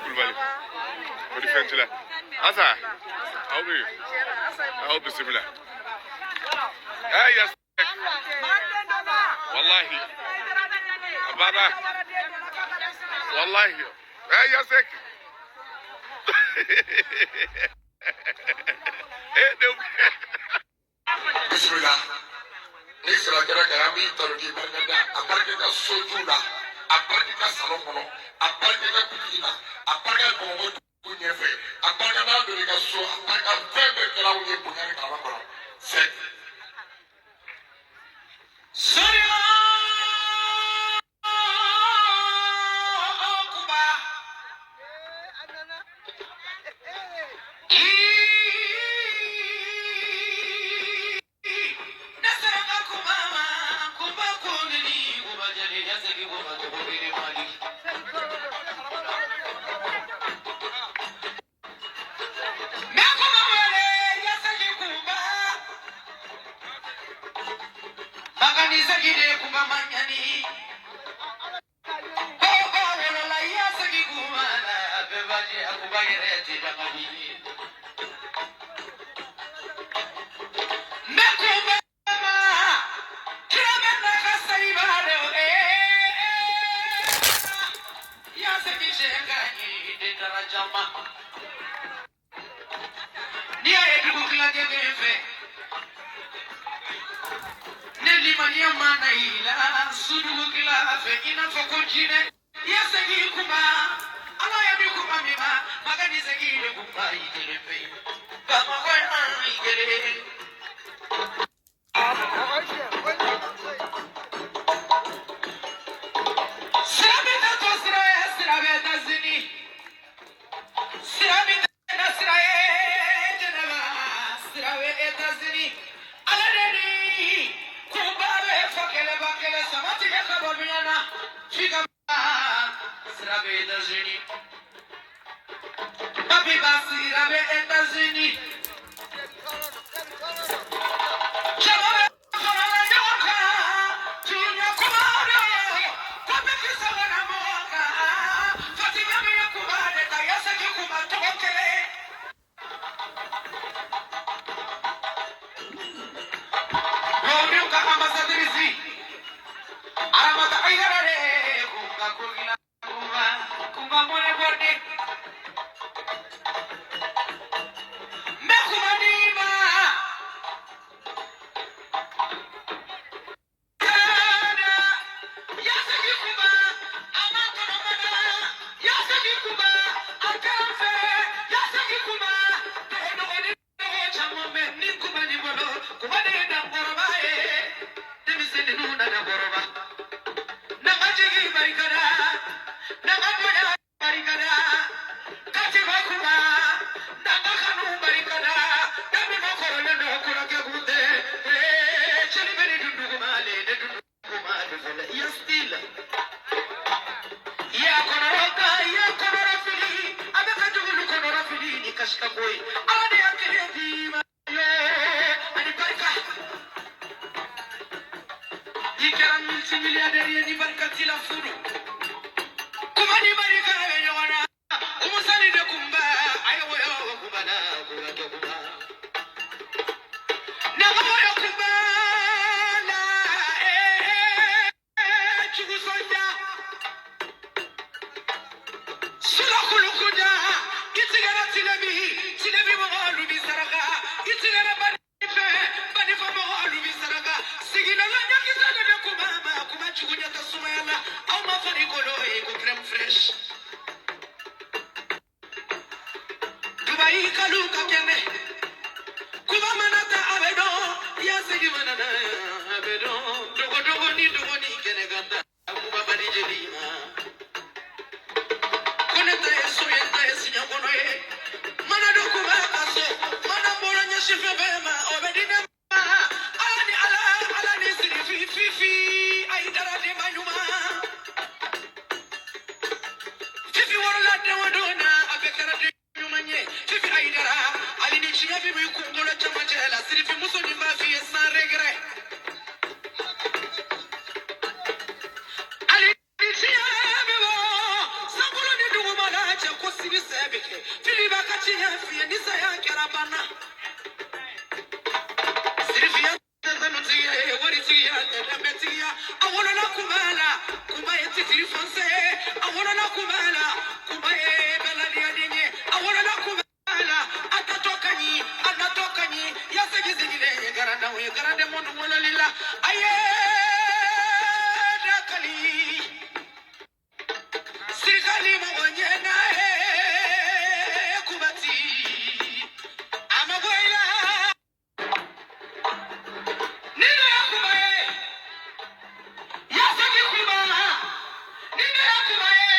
Kulbali. What different la? Asa. How be? I hope it's similar. Ah yes. Wallahi. Abada. Wallahi. Ah yes. Bismillah. Nisra kera kera mi taruki barkada. Aparkeda sojuna. Aparkeda salomono. Aparkeda kukina. Aparkeda bongo kunyefe. Aparkeda doriga so. Aparkeda febe kera unye bunyani kalakora. Set. Sorry. tini sebeke filiba kachinya fi ni saya karabana sirfiya tanuziye waritiya tadabetiya awona na kumala kumaye titifonse awona na kumala kumaye baladia dinye awona na kumala anatoka ni yasegizigile garanda we garande mondo molalila aye dakali sirikali mawanyena kubati amagoila nino yakubaye yasegi kubala nino yakubaye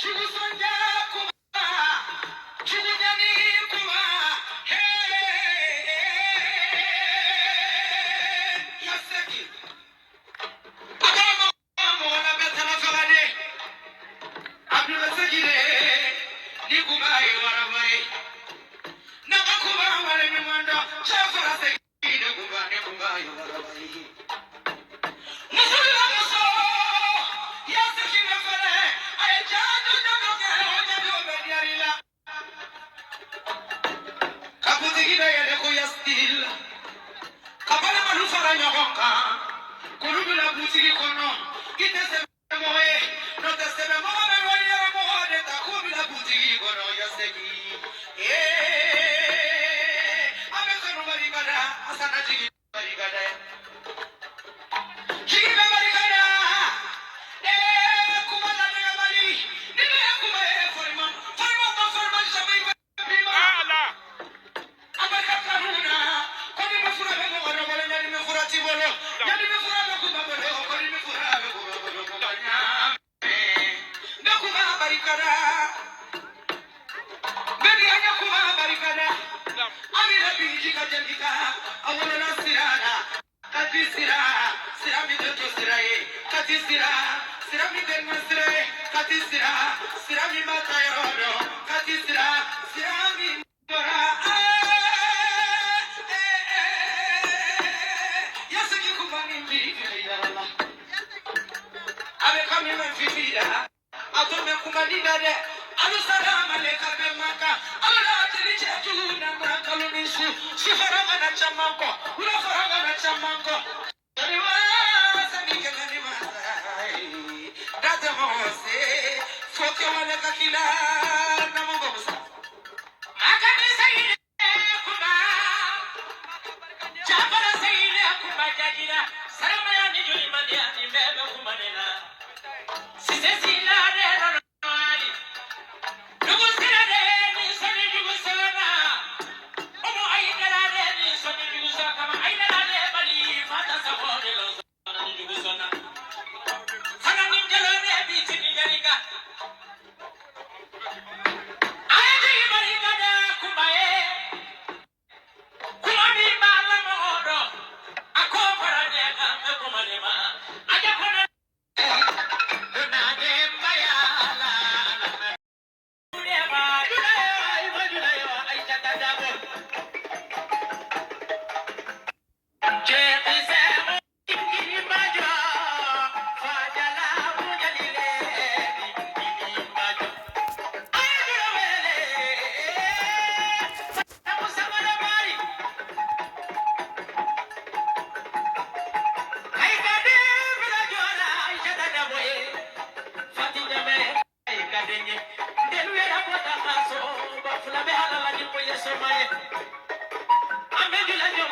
chugusonja kuba chugudani kuba yasegi agama mwana betana fagane abdulsegire nikubaye warabaye nakakuba wale nimwanda chafara segire kubaye warabaye musula muso yasekine fere ay jadu doge hojado bediarila kabutigida yele ko yastil kabala manufara nyoka kulubila butigi kono kitese moye no tesebe moye wali moye takubila butigi kono yaseki amekano barigada asana jigi barigada jigi barigada kumala de bari nime kumaye forma shabai ala amaka kanuna koni mfura bego wala nyadi mfura tibolo nyadi mfura bego babolo koni mfura bego babolo kubanya ndakuba barikada bedi anya kuba barikada ami rabi jikajendika awona nasirana katisira sirami doto siraye katisira sirami denma siraye katisira sirami matayrodo katisira sirami dora yasegi kubani mbiri Allah abe kamina fifida atome kumadida de alu salama le kabemaka ala tiliche tuna makalunisu sifaranga na chamanko ula faranga na chamanko dariwa samike ngani masai data mose foke wale kakila na mungo musa akani sayine kuba jabara sayine kuba jajira salama ya ni juli mandia ni bebe kumanena sisesi la de no ali nugu sira de ni soni nugu sona omo aidara de ni soni nugu sona kama aidara de bali fata sabone lo sona nugu sona sana ni jalo de biti ni janika ayaji barika da kubaye kumani mala modo akopara de ka kumani ma ajakona I'm